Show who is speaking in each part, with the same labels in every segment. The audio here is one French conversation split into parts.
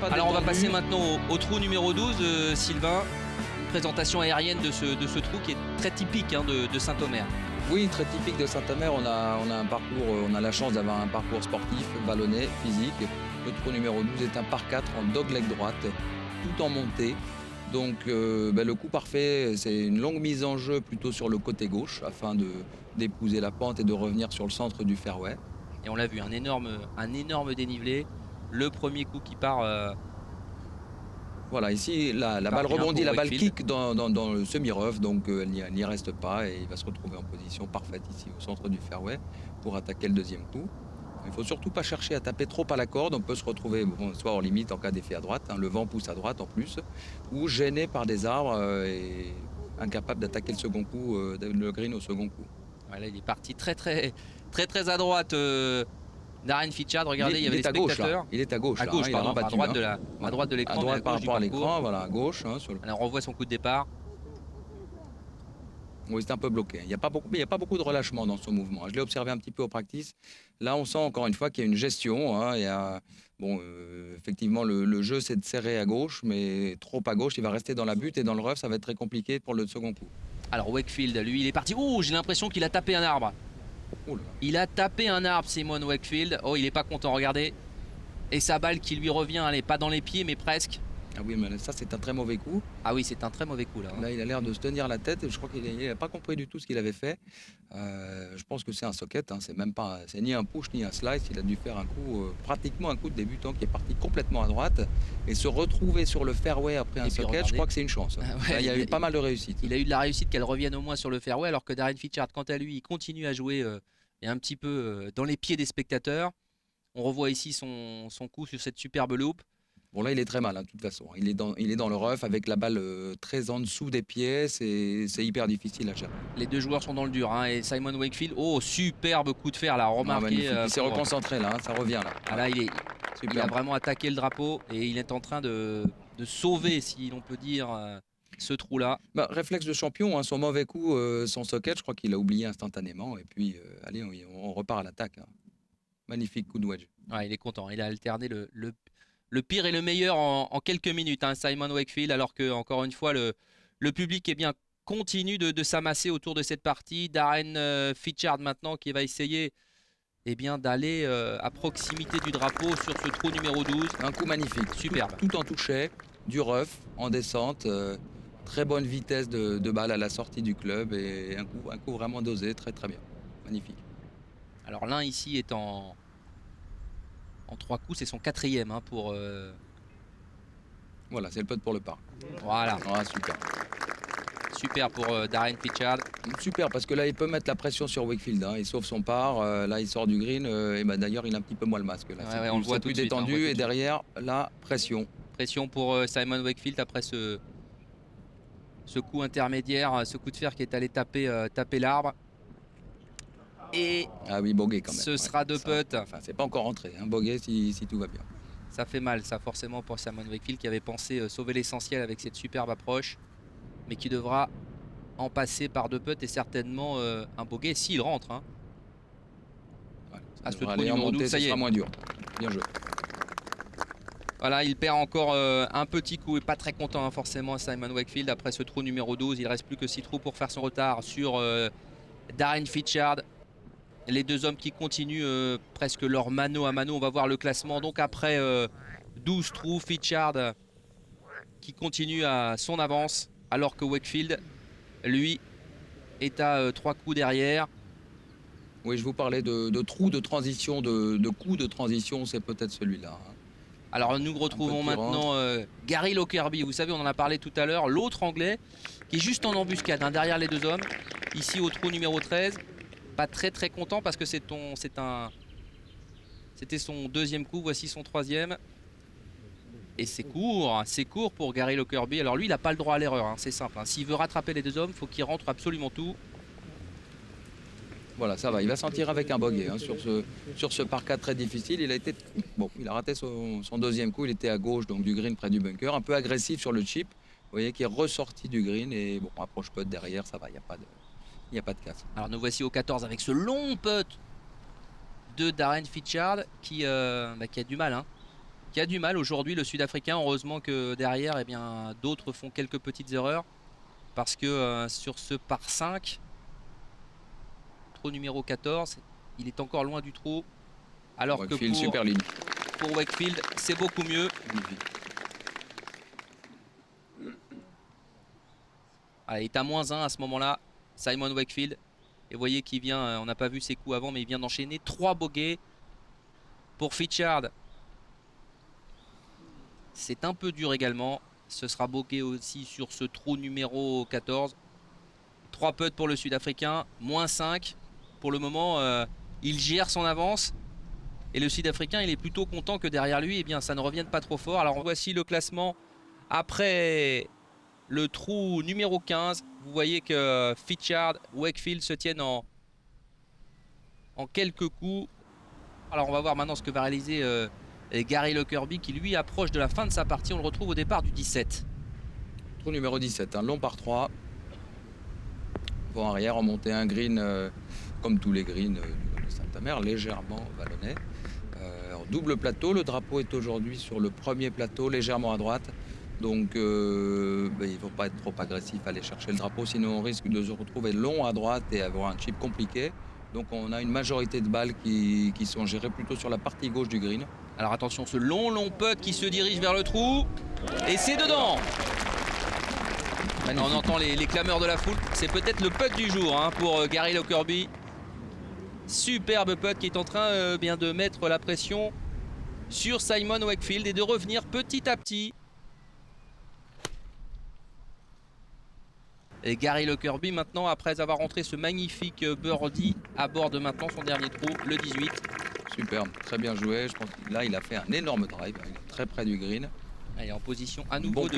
Speaker 1: Alors on va passer maintenant au trou numéro 12, Sylvain. Une présentation aérienne de ce trou qui est très typique de Saint-Omer.
Speaker 2: Oui, très typique de Saint-Omer. On a un parcours, on a la chance d'avoir un parcours sportif, vallonné, physique. Le trou numéro 12 est un par 4 en dogleg droite, tout en montée. Donc le coup parfait, c'est une longue mise en jeu plutôt sur le côté gauche afin d'épouser la pente et de revenir sur le centre du fairway.
Speaker 1: Et on l'a vu, un énorme dénivelé. Le premier coup qui part.
Speaker 2: Voilà, ici, la balle rebondit, la balle kick dans le semi-rough, donc elle n'y reste pas et il va se retrouver en position parfaite ici au centre du fairway pour attaquer le deuxième coup. Il ne faut surtout pas chercher à taper trop à la corde, on peut se retrouver soit hors limite en cas d'effet à droite, le vent pousse à droite en plus, ou gêné par des arbres et incapable d'attaquer le second coup, le green au second coup.
Speaker 1: Voilà, il est parti très à droite. Darren Fichardt, regardez, il y avait les spectateurs.
Speaker 2: Il est à gauche.
Speaker 1: À gauche, pardon, à droite de l'écran.
Speaker 2: À droite par rapport à l'écran, voilà, à gauche.
Speaker 1: Alors on voit son coup de départ.
Speaker 2: Oui, c'est un peu bloqué. Il n'y a pas beaucoup de relâchement dans son mouvement. Je l'ai observé un petit peu au practice. Là, on sent encore une fois qu'il y a une gestion. Effectivement, le jeu, c'est de serrer à gauche, mais trop à gauche, il va rester dans la butte et dans le rough, ça va être très compliqué pour le second coup.
Speaker 1: Alors Wakefield, lui, il est parti. Oh, j'ai l'impression qu'il a tapé un arbre. Il a tapé un arbre, Simon Wakefield. Oh, il est pas content, regardez. Et sa balle qui lui revient, elle n'est pas dans les pieds, mais presque.
Speaker 2: Ah oui, mais ça, c'est un très mauvais coup.
Speaker 1: Ah oui, c'est un très mauvais coup, là.
Speaker 2: Là, il a l'air de se tenir la tête. Je crois qu'il n'a pas compris du tout ce qu'il avait fait. Je pense que c'est un socket. C'est ni un push, ni un slice. Il a dû faire un coup, pratiquement un coup de débutant qui est parti complètement à droite. Et se retrouver sur le fairway après un socket, je crois que c'est une chance. Là, il y a eu pas mal de réussite.
Speaker 1: Il a eu de la réussite qu'elle revienne au moins sur le fairway, alors que Darren Fichardt, quant à lui, il continue à jouer et un petit peu dans les pieds des spectateurs. On revoit ici son coup sur cette superbe loupe.
Speaker 2: Bon, là, il est très mal, de toute façon. Il est dans le rough avec la balle très en dessous des pieds. C'est hyper difficile à gérer.
Speaker 1: Les deux joueurs sont dans le dur. Et Simon Wakefield, oh, superbe coup de fer, là, remarqué.
Speaker 2: Il s'est reconcentré, là, ça revient, là.
Speaker 1: Ah, là, il a vraiment attaqué le drapeau et il est en train de sauver, si l'on peut dire, ce trou-là.
Speaker 2: Réflexe de champion, son mauvais coup, son socket, je crois qu'il a oublié instantanément. Et puis, allez, on repart à l'attaque. Magnifique coup de wedge.
Speaker 1: Ouais, il est content. Il a alterné le pire et le meilleur en quelques minutes, Simon Wakefield, alors que, encore une fois, le public continue de s'amasser autour de cette partie. Darren Fichardt maintenant qui va essayer d'aller à proximité du drapeau sur ce trou numéro 12.
Speaker 2: Un coup magnifique, superbe. Tout en touché, du rough, en descente, très bonne vitesse de balle à la sortie du club et un coup vraiment dosé, très très bien, magnifique.
Speaker 1: Alors l'un ici est en 3 coups, c'est son 4e pour...
Speaker 2: Voilà, c'est le putt pour le par.
Speaker 1: Voilà.
Speaker 2: Ah, super.
Speaker 1: Super pour Darren Fichardt.
Speaker 2: Super, parce que là, il peut mettre la pression sur Wakefield. Il sauve son par. Là, il sort du green. D'ailleurs, il a un petit peu moins le masque. Là,
Speaker 1: on le voit tout
Speaker 2: plus détendu. Et derrière, la pression.
Speaker 1: Pression pour Simon Wakefield après ce coup intermédiaire, ce coup de fer qui est allé taper l'arbre. Et
Speaker 2: ah oui, bogey quand même.
Speaker 1: Ce sera deux putts.
Speaker 2: Enfin, c'est pas encore rentré. Bogey si tout va bien.
Speaker 1: Ça fait mal, ça, forcément, pour Simon Wakefield qui avait pensé sauver l'essentiel avec cette superbe approche, mais qui devra en passer par 2 putts et certainement un bogey s'il rentre.
Speaker 2: À ce trou numéro 12, ça y est. Moins dur. Bien joué.
Speaker 1: Voilà, il perd encore un petit coup et pas très content forcément Simon Wakefield après ce trou numéro 12. Il ne reste plus que 6 trous pour faire son retard sur Darren Fichardt. Les deux hommes qui continuent presque leur mano à mano. On va voir le classement. Donc après 12 trous, Fichardt qui continue à son avance alors que Wakefield, lui, est à 3 coups derrière.
Speaker 2: Oui, je vous parlais de trous de transition, de coups de transition, c'est peut-être celui-là.
Speaker 1: Alors nous retrouvons maintenant Gary Lockerby. Vous savez, on en a parlé tout à l'heure. L'autre Anglais qui est juste en embuscade derrière les deux hommes. Ici au trou numéro 13. Pas très content parce que c'était son 2e coup. Voici son 3e. Et c'est court pour Gary Lockerby. Alors lui, il n'a pas le droit à l'erreur. C'est simple. S'il veut rattraper les deux hommes, il faut qu'il rentre absolument tout.
Speaker 2: Voilà, ça va. Il va s'en tirer avec un bogey sur ce par 4 très difficile. Il a raté son 2e coup. Il était à gauche donc du green près du bunker. Un peu agressif sur le chip. Vous voyez qu'il est ressorti du green. Et approche putt derrière, ça va. Il n'y a pas de casse.
Speaker 1: Alors nous voici au 14 avec ce long putt de Darren Fichardt qui a du mal. qui a du mal aujourd'hui, le Sud-Africain. Heureusement que derrière, eh bien, d'autres font quelques petites erreurs. Parce que sur ce par 5, trou numéro 14, il est encore loin du trou. Alors
Speaker 2: Wakefield,
Speaker 1: que
Speaker 2: super ligne.
Speaker 1: pour Wakefield, c'est beaucoup mieux. Allez, il est à -1 à ce moment-là, Simon Wakefield. Et vous voyez qu'il vient, on n'a pas vu ses coups avant, mais il vient d'enchaîner 3 bogeys. Pour Fitchard, c'est un peu dur également. Ce sera bogey aussi sur ce trou numéro 14. 3 putts pour le Sud-Africain, -5. Pour le moment, il gère son avance. Et le Sud-Africain, il est plutôt content que derrière lui, eh bien, ça ne revienne pas trop fort. Alors voici le classement après le trou numéro 15. Vous voyez que Fitchard, Wakefield se tiennent en quelques coups. Alors on va voir maintenant ce que va réaliser Gary Lockerby, qui lui approche de la fin de sa partie. On le retrouve au départ du 17.
Speaker 2: Trou numéro 17, un long par 3. Vent arrière, remonter un green comme tous les greens de Saint-Amer, légèrement vallonné. En double plateau, le drapeau est aujourd'hui sur le premier plateau, légèrement à droite. Donc il ne faut pas être trop agressif à aller chercher le drapeau, sinon on risque de se retrouver long à droite et avoir un chip compliqué. Donc on a une majorité de balles qui sont gérées plutôt sur la partie gauche du green.
Speaker 1: Alors attention, ce long putt qui se dirige vers le trou. Et c'est dedans. On entend les clameurs de la foule. C'est peut-être le putt du jour hein, pour Gary Lockerby. Superbe putt qui est en train bien de mettre la pression sur Simon Wakefield et de revenir petit à petit. Et Gary Lockerby maintenant, après avoir rentré ce magnifique birdie, aborde maintenant son dernier trou, le 18.
Speaker 2: Superbe, très bien joué. Je pense que là, il a fait un énorme drive. Il est très près du green.
Speaker 1: Allez, en position à nouveau,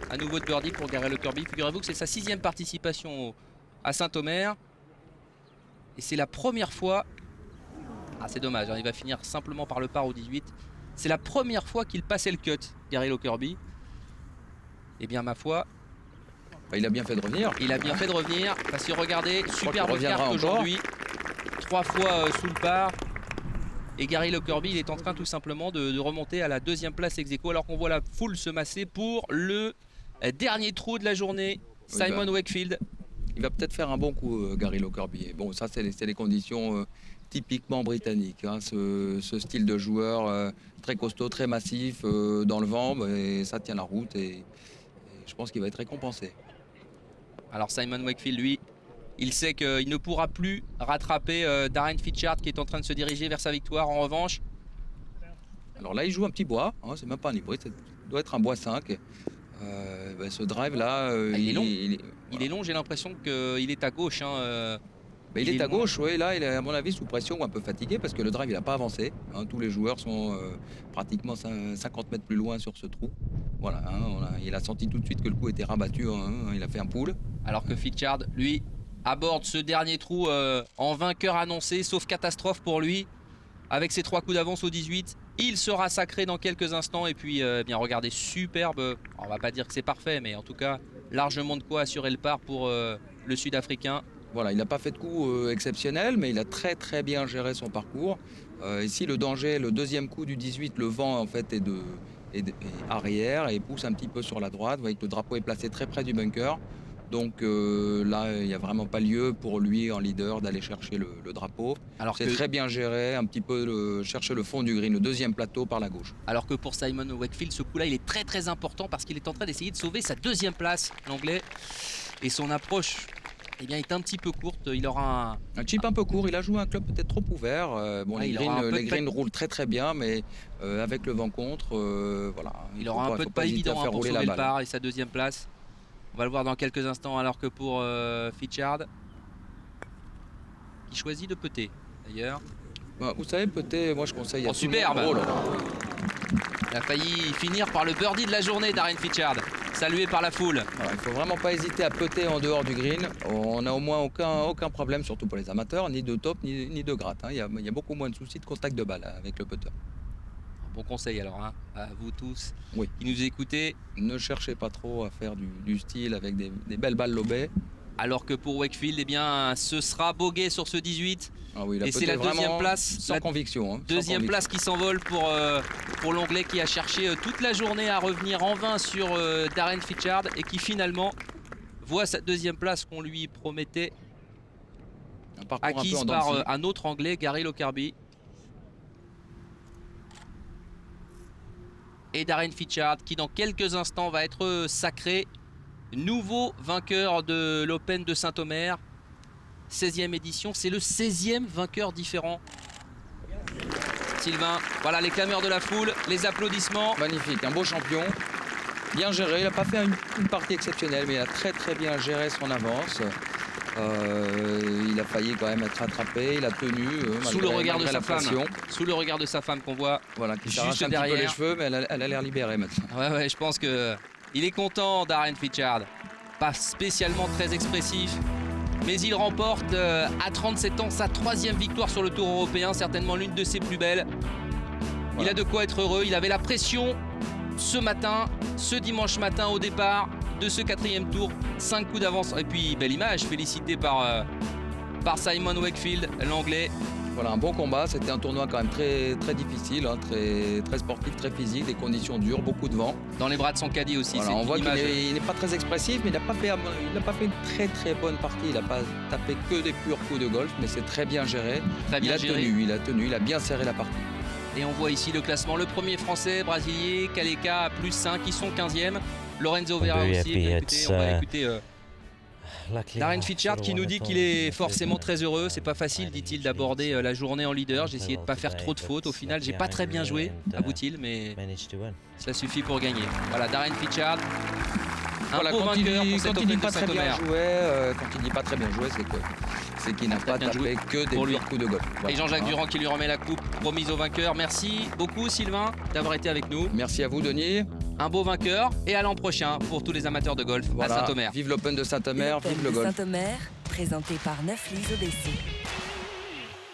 Speaker 1: à nouveau de birdie pour Gary Lockerby. Figurez-vous que c'est sa 6e participation à Saint-Omer. Et c'est la première fois... Ah, c'est dommage, hein, il va finir simplement par le par au 18. C'est la première fois qu'il passait le cut, Gary Lockerby. Eh bien, ma foi...
Speaker 2: Il a bien fait de revenir.
Speaker 1: Il a bien fait de revenir. Parce que regardez, superbe carte aujourd'hui. 3 fois sous le par. Et Gary Lockerby, il est en train tout simplement de remonter à la 2e place ex-aequo, alors qu'on voit la foule se masser pour le dernier trou de la journée. Simon Wakefield.
Speaker 2: Il va peut-être faire un bon coup, Gary Lockerby. Bon, ça, c'est les conditions typiquement britanniques. Hein. Ce style de joueur très costaud, très massif, dans le vent, et ça tient la route. Et je pense qu'il va être récompensé.
Speaker 1: Alors Simon Wakefield, lui, il sait qu'il ne pourra plus rattraper Darren Fitchard qui est en train de se diriger vers sa victoire. En revanche,
Speaker 2: alors là, il joue un petit bois. Hein, c'est même pas un hybride, ça doit être un bois 5. Ce drive-là...
Speaker 1: il est long. Il est long, j'ai l'impression qu'il est à gauche. Hein,
Speaker 2: il est à gauche, oui. Là, il est à mon avis sous pression ou un peu fatigué parce que le drive, il n'a pas avancé. Hein, tous les joueurs sont pratiquement 50 mètres plus loin sur ce trou. Voilà, hein, il a senti tout de suite que le coup était rabattu. Hein, il a fait un pull.
Speaker 1: Alors que Fitchard, lui, aborde ce dernier trou en vainqueur annoncé, sauf catastrophe pour lui. Avec ses 3 coups d'avance au 18, il sera sacré dans quelques instants. Et puis, bien regardez, superbe. On va pas dire que c'est parfait, mais en tout cas, largement de quoi assurer le par pour le Sud-Africain.
Speaker 2: Voilà, il n'a pas fait de coup exceptionnel, mais il a très très bien géré son parcours. Ici, le danger, le 2e coup du 18, le vent en fait est arrière et pousse un petit peu sur la droite. Vous voyez que le drapeau est placé très près du bunker. Donc là, il n'y a vraiment pas lieu pour lui, en leader, d'aller chercher le drapeau. C'est très bien géré, un petit peu chercher le fond du green, le 2e plateau par la gauche.
Speaker 1: Alors que pour Simon Wakefield, ce coup-là, il est très très important parce qu'il est en train d'essayer de sauver sa 2e place, l'anglais. Et son approche est un petit peu courte. Il aura
Speaker 2: un chip un peu court. Il a joué un club peut-être trop ouvert. Les greens roulent très très bien, mais avec le vent contre, voilà.
Speaker 1: Il aura un peu de pas évident pour sauver le par et sa 2e place. On va le voir dans quelques instants, alors que pour Fitchard, qui choisit de putter d'ailleurs.
Speaker 2: Vous savez, putter, moi je conseille à tout
Speaker 1: superbe.
Speaker 2: Le monde.
Speaker 1: Il a failli finir par le birdie de la journée, Darren Fitchard, salué par la foule.
Speaker 2: Il ne faut vraiment pas hésiter à putter en dehors du green. On n'a au moins aucun problème, surtout pour les amateurs, ni de top ni de gratte. Hein. Il y a beaucoup moins de soucis de contact de balle avec le putter.
Speaker 1: Bon conseil alors, hein, à vous tous
Speaker 2: qui
Speaker 1: nous écoutez.
Speaker 2: Ne cherchez pas trop à faire du style avec des belles balles lobées.
Speaker 1: Alors que pour Wakefield, eh bien, ce sera bogey sur ce 18.
Speaker 2: Ah oui,
Speaker 1: et c'est la deuxième place.
Speaker 2: Sans conviction. Hein,
Speaker 1: deuxième place qui s'envole pour l'Anglais qui a cherché toute la journée à revenir en vain sur Darren Fitchard et qui finalement voit sa deuxième place qu'on lui promettait acquise par un autre Anglais, Gary Lockerby. Et Darren Fitchard qui dans quelques instants va être sacré nouveau vainqueur de l'Open de Saint-Omer. 16e édition, c'est le 16e vainqueur différent. Sylvain, voilà les clameurs de la foule, les applaudissements.
Speaker 2: Magnifique, un beau champion, bien géré. Il n'a pas fait une partie exceptionnelle, mais il a très bien géré son avance. Il a failli quand même être rattrapé, il a tenu
Speaker 1: sous le regard de sa femme. Sous le regard de sa femme qu'on voit
Speaker 2: voilà, qui
Speaker 1: juste
Speaker 2: un
Speaker 1: derrière.
Speaker 2: Petit peu les cheveux, mais elle a l'air libérée maintenant.
Speaker 1: Ouais, je pense que il est content, Darren Fitchard. Pas spécialement très expressif. Mais il remporte à 37 ans sa 3e victoire sur le Tour européen, certainement l'une de ses plus belles. Voilà. Il a de quoi être heureux, il avait la pression ce matin, ce dimanche matin au départ de ce 4e tour. 5 coups d'avance et puis belle image, félicité par Simon Wakefield, l'Anglais.
Speaker 2: Voilà, un bon combat, c'était un tournoi quand même très difficile, hein, très sportif, très physique, des conditions dures, beaucoup de vent.
Speaker 1: Dans les bras de son caddie aussi,
Speaker 2: voilà, on voit qu'il n'est pas très expressif, mais il n'a pas fait une très bonne partie. Il n'a pas tapé que des purs coups de golf, mais c'est très bien géré. Il a tenu, il a bien serré la partie.
Speaker 1: Et on voit ici le classement, le premier français, Brasilier, Kaleka à +5, ils sont 15e. Lorenzo Vera aussi, on va écouter Darren Fitchard qui nous dit qu'il est forcément très heureux. C'est pas facile, dit-il, d'aborder la journée en leader. J'ai essayé de pas faire trop de fautes. Au final, j'ai pas très bien joué, avoue-t-il, mais ça suffit pour gagner. Voilà, Darren Fitchard, un beau vainqueur pour cette Open de Saint-Omer.
Speaker 2: Quand il dit pas très bien joué, c'est qu'il n'a pas tapé que des purs coups de golf.
Speaker 1: Voilà. Et Jean-Jacques Durand qui lui remet la coupe promise au vainqueur. Merci beaucoup, Sylvain, d'avoir été avec nous.
Speaker 2: Merci à vous, Denis.
Speaker 1: Un beau vainqueur et à l'an prochain pour tous les amateurs de golf à Saint-Omer.
Speaker 2: Vive l'Open de Saint-Omer, vive le golf.
Speaker 3: Saint-Omer, présenté par Neuflis ODC.